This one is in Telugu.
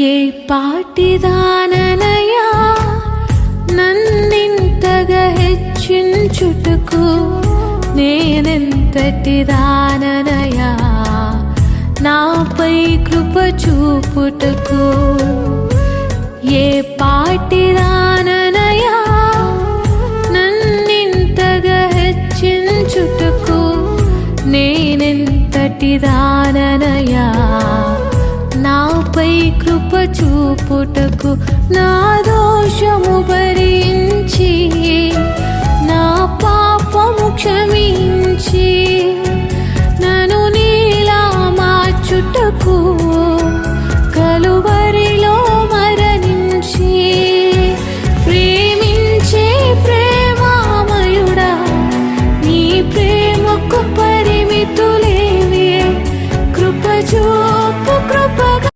ఏ పాటిదాననయా నన్నింతగా హెచ్చించుటకు, నేనెంతటి దాననయా నాపై కృప చూపుటకు. ఏ పాటిదాననయా నన్నింతగా హెచ్చించుటకు, నేనెంతటి దాననయా నాపై కృప చూపుటకు. నా దోషము భరించి నా పాపము క్షమించి నన్ను నీలా మార్చుటకు,